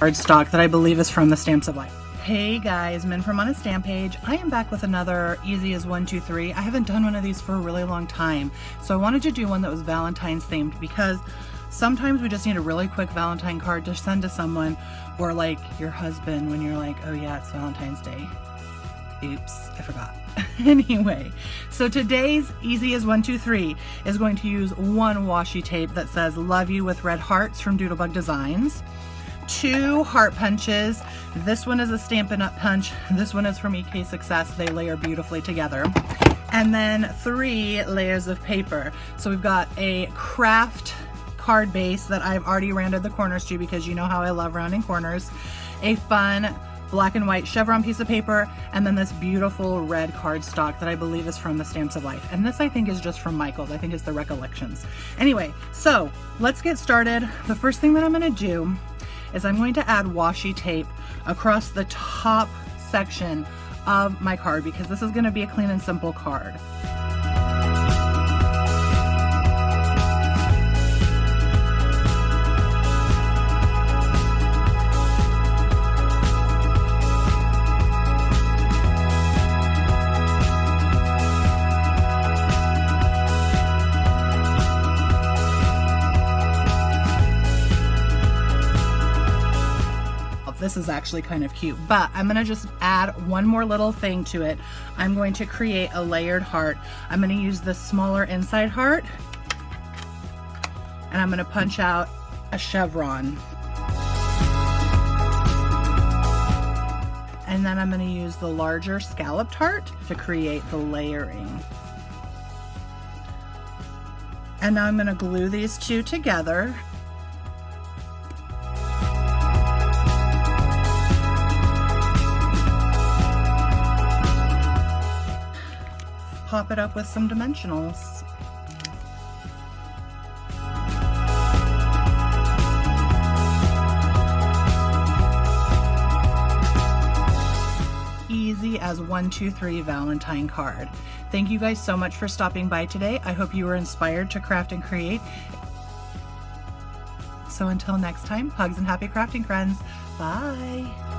cardstock that I believe is from the Stamps of Life. Hey guys, Min from On a Stamp Page. I am back with another Easy as 1, 2, 3. I haven't done one of these for a really long time, so I wanted to do one that was Valentine's themed because sometimes we just need a really quick Valentine card to send to someone, or like your husband when you're like, oh yeah, it's Valentine's Day. Oops, I forgot. Anyway, so today's Easy as 1, 2, 3 is going to use one washi tape that says Love You with red hearts from Doodle Bug Designs, 2 heart punches. This one is a Stampin' Up! Punch. This one is from EK Success. They layer beautifully together. And then 3 layers of paper. So we've got a craft card base that I've already rounded the corners to because you know how I love rounding corners. A fun black and white chevron piece of paper, and then this beautiful red cardstock that I believe is from the Stamps of Life. And this I think is just from Michael's. I think it's the Recollections. Anyway, so let's get started. The first thing that I'm going to do is I'm going to add washi tape across the top section of my card because this is going to be a clean and simple card. This is actually kind of cute, but I'm gonna just add one more little thing to it. I'm going to create a layered heart. I'm gonna use the smaller inside heart, and I'm gonna punch out a chevron. And then I'm gonna use the larger scalloped heart to create the layering. And now I'm gonna glue these two together. Pop it up with some dimensionals. Easy as 1, 2, 3 Valentine card. Thank you guys so much for stopping by today. I hope you were inspired to craft and create. So until next time, hugs and happy crafting, friends. Bye.